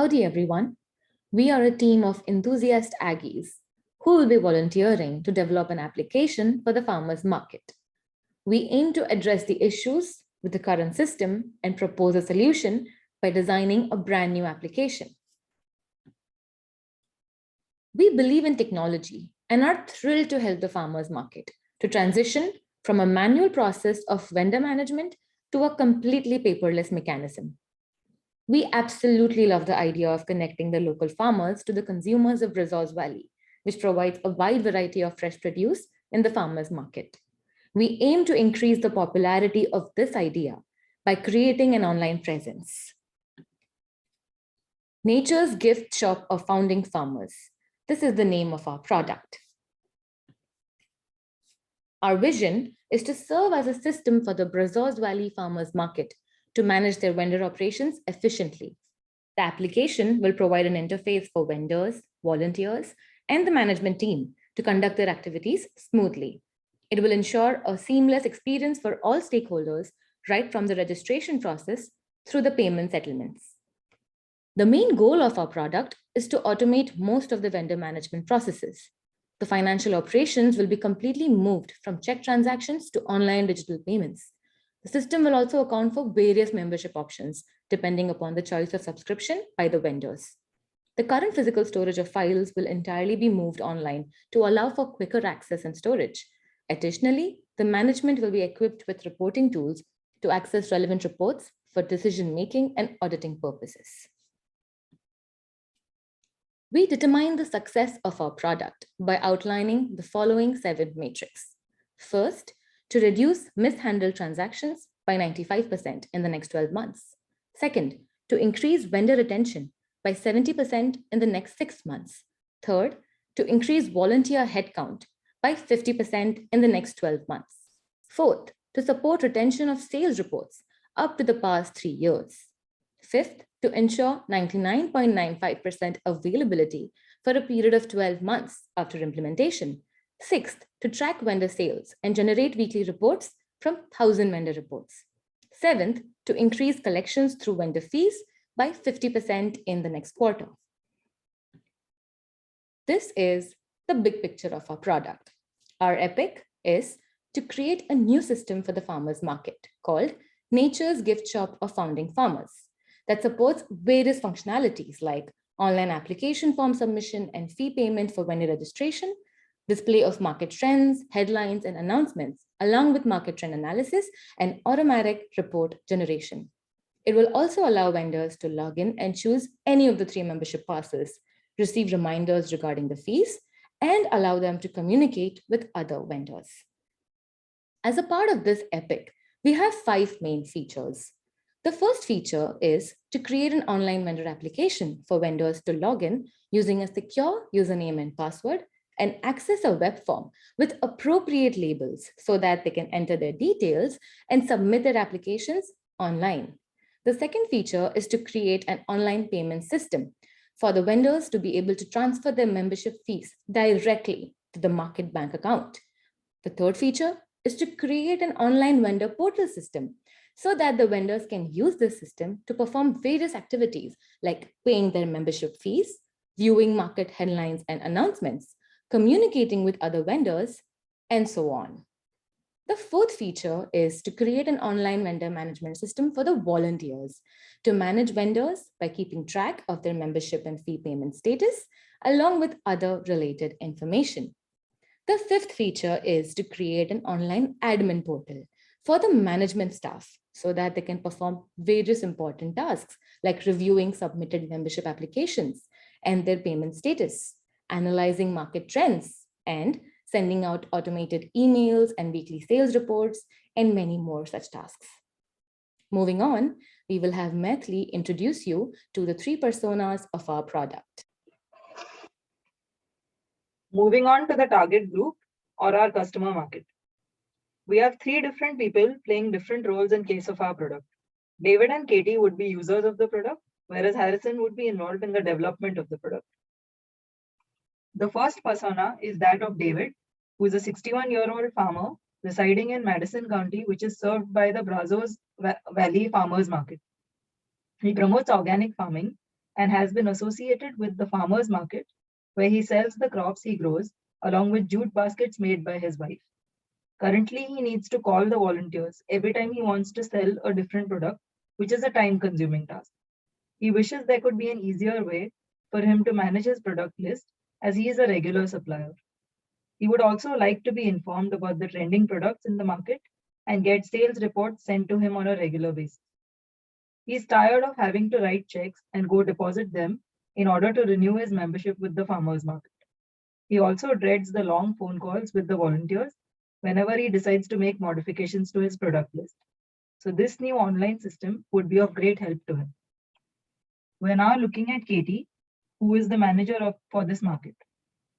Howdy everyone. We are a team of enthusiast Aggies who will be volunteering to develop an application for the farmers market. We aim to address the issues with the current system and propose a solution by designing a brand new application. We believe in technology and are thrilled to help the farmers market to transition from a manual process of vendor management to a completely paperless mechanism. We absolutely love the idea of connecting the local farmers to the consumers of Resource Valley, which provides a wide variety of fresh produce in the farmers market. We aim to increase the popularity of this idea by creating an online presence. Nature's Gift Shop of Founding Farmers. This is the name of our product. Our vision is to serve as a system for the Brazos Valley Farmers Market to manage their vendor operations efficiently. The application will provide an interface for vendors, volunteers, and the management team to conduct their activities smoothly. It will ensure a seamless experience for all stakeholders, right from the registration process through the payment settlements. The main goal of our product is to automate most of the vendor management processes. The financial operations will be completely moved from check transactions to online digital payments. The system will also account for various membership options, depending upon the choice of subscription by the vendors. The current physical storage of files will entirely be moved online to allow for quicker access and storage. Additionally, the management will be equipped with reporting tools to access relevant reports for decision-making and auditing purposes. We determine the success of our product by outlining the following 7 metrics. First, to reduce mishandled transactions by 95% in the next 12 months. Second, to increase vendor retention by 70% in the next 6 months. Third, to increase volunteer headcount by 50% in the next 12 months. Fourth, to support retention of sales reports up to the past 3 years. Fifth, to ensure 99.95% availability for a period of 12 months after implementation. Sixth, to track vendor sales and generate weekly reports from 1,000 vendor reports. Seventh, to increase collections through vendor fees by 50% in the next quarter. This is the big picture of our product. Our epic is to create a new system for the farmers market called Nature's Gift Shop of Founding Farmers that supports various functionalities like online application form submission and fee payment for vendor registration, display of market trends, headlines, and announcements, along with market trend analysis and automatic report generation. It will also allow vendors to log in and choose any of the 3 membership passes, receive reminders regarding the fees, and allow them to communicate with other vendors. As a part of this epic, we have 5 main features. The first feature is to create an online vendor application for vendors to log in using a secure username and password and access a web form with appropriate labels so that they can enter their details and submit their applications online. The second feature is to create an online payment system for the vendors to be able to transfer their membership fees directly to the market bank account. The third feature is to create an online vendor portal system so that the vendors can use this system to perform various activities like paying their membership fees, viewing market headlines and announcements, communicating with other vendors, and so on. The fourth feature is to create an online vendor management system for the volunteers to manage vendors by keeping track of their membership and fee payment status, along with other related information. The fifth feature is to create an online admin portal for the management staff so that they can perform various important tasks like reviewing submitted membership applications and their payment status, analyzing market trends, and sending out automated emails and weekly sales reports, and many more such tasks. Moving on, we will have Maithili introduce you to the 3 personas of our product. Moving on to the target group or our customer market. We have 3 different people playing different roles in case of our product. David and Katie would be users of the product, whereas Harrison would be involved in the development of the product. The first persona is that of David, who is a 61-year-old farmer residing in Madison County, which is served by the Brazos Valley Farmers Market. He promotes organic farming and has been associated with the farmer's market, where he sells the crops he grows along with jute baskets made by his wife. Currently, he needs to call the volunteers every time he wants to sell a different product, which is a time consuming task. He wishes there could be an easier way for him to manage his product list as he is a regular supplier. He would also like to be informed about the trending products in the market and get sales reports sent to him on a regular basis. He's tired of having to write checks and go deposit them in order to renew his membership with the farmers market. He also dreads the long phone calls with the volunteers whenever he decides to make modifications to his product list. So this new online system would be of great help to him. We're now looking at Katie, who is the for this market.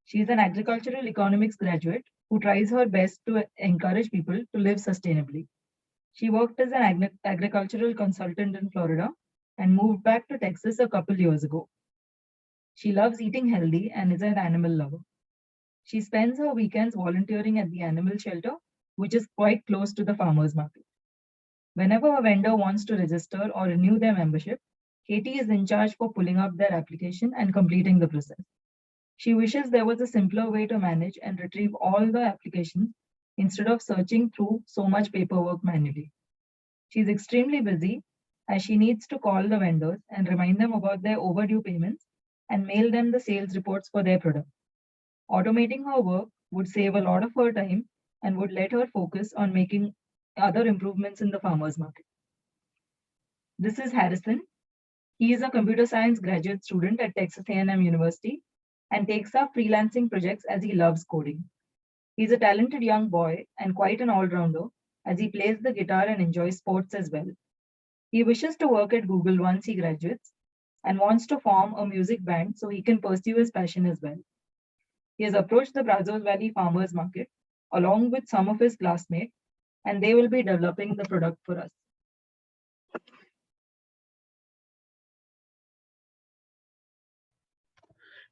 She is an agricultural economics graduate who tries her best to encourage people to live sustainably. She worked as an agricultural consultant in Florida and moved back to Texas a couple years ago. She loves eating healthy and is an animal lover. She spends her weekends volunteering at the animal shelter, which is quite close to the farmers market. Whenever a vendor wants to register or renew their membership, Katie is in charge for pulling up their application and completing the process. She wishes there was a simpler way to manage and retrieve all the applications instead of searching through so much paperwork manually. She's extremely busy as she needs to call the vendors and remind them about their overdue payments and mail them the sales reports for their product. Automating her work would save a lot of her time and would let her focus on making other improvements in the farmers market. This is Harrison. He is a computer science graduate student at Texas A&M University and takes up freelancing projects as he loves coding. He's a talented young boy and quite an all-rounder as he plays the guitar and enjoys sports as well. He wishes to work at Google once he graduates and wants to form a music band so he can pursue his passion as well. He has approached the Brazos Valley Farmers Market along with some of his classmates, and they will be developing the product for us.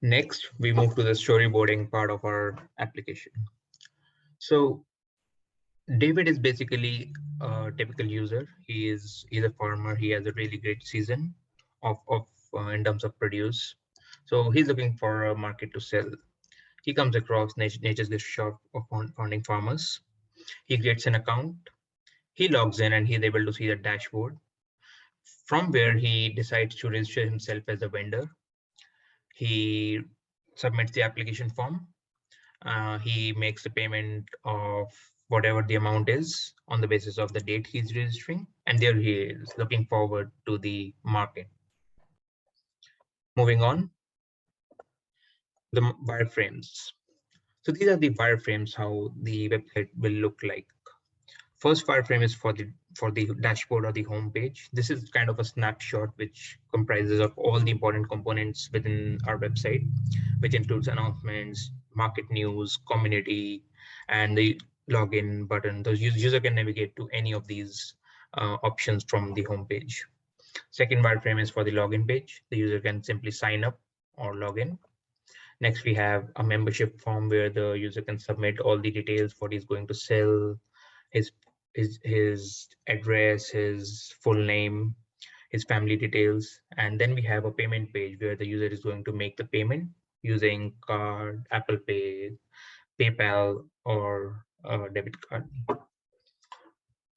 Next, we move to the storyboarding part of our application. So David is basically a typical user. He's a farmer. He has a really great season of in terms of produce. So he's looking for a market to sell. He comes across Nature's Gift Shop of founding farmers. He creates an account. He logs in and he's able to see the dashboard, from where he decides to register himself as a vendor. He submits the application form. He makes the payment of whatever the amount is on the basis of the date he's registering, and there he is looking forward to the market. Moving on, the wireframes. So these are the wireframes, how the website will look like. First wireframe is for the dashboard or the home page. This is kind of a snapshot which comprises of all the important components within our website, which includes announcements, market news, community, and the login button. The user can navigate to any of these options from the home page. Second wireframe is for the login page. The user can simply sign up or log in. Next, we have a membership form where the user can submit all the details, what he's going to sell, his address, his full name, his family details. And then we have a payment page where the user is going to make the payment using card, Apple Pay, PayPal, or a debit card.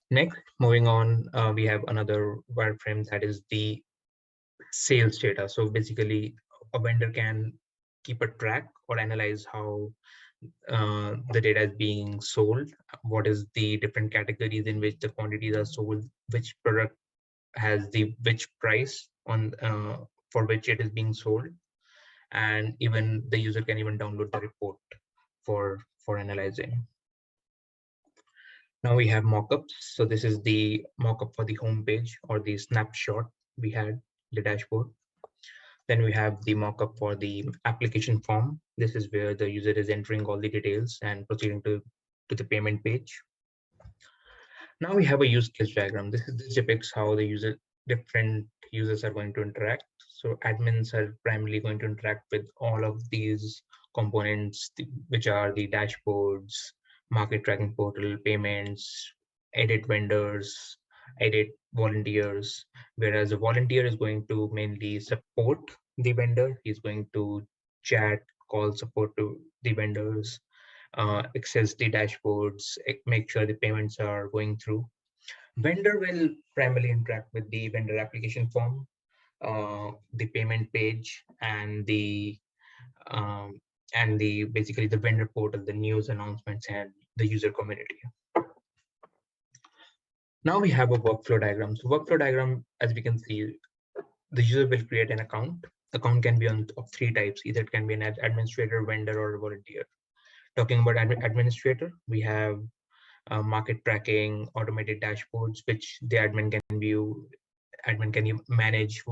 Next, moving on, we have another wireframe that is the sales data. So basically, a vendor can keep a track or analyze how the data is being sold, what is the different categories in which the quantities are sold, which product has the which price on for which it is being sold, and even the user can even download the report for analyzing. Now we have mockups. So this is the mockup for the home page or the snapshot we had the dashboard. Then we have the mockup for the application form. This is where the user is entering all the details and proceeding to the payment page. Now we have a use case diagram. This depicts how the different users are going to interact. So admins are primarily going to interact with all of these components, which are the dashboards, market tracking portal, payments, edit vendors, edit volunteers, whereas a volunteer is going to mainly support the vendor. He's going to chat, call support to the vendors, access the dashboards, make sure the payments are going through. Vendor will primarily interact with the vendor application form, the payment page, um, and the basically the vendor portal, the news announcements, and the user community. Now we have a workflow diagram. So workflow diagram, as we can see, the user will create an account. Account can be of three types. Either it can be an administrator, vendor, or a volunteer. Talking about administrator, we have market tracking, automated dashboards, which the admin can view. Admin can manage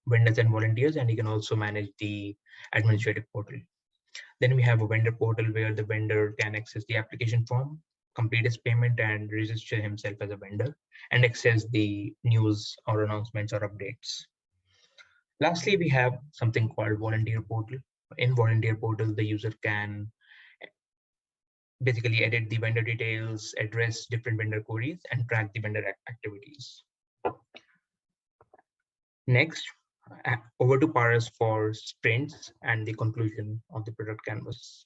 vendors and volunteers, and he can also manage the administrative portal. Then we have a vendor portal where the vendor can access the application form, complete his payment, and register himself as a vendor, and access the news or announcements or updates. Lastly, we have something called volunteer portal. In volunteer portal, the user can basically edit the vendor details, address different vendor queries, and track the vendor activities. Next, over to Paras for sprints and the conclusion of the product canvas.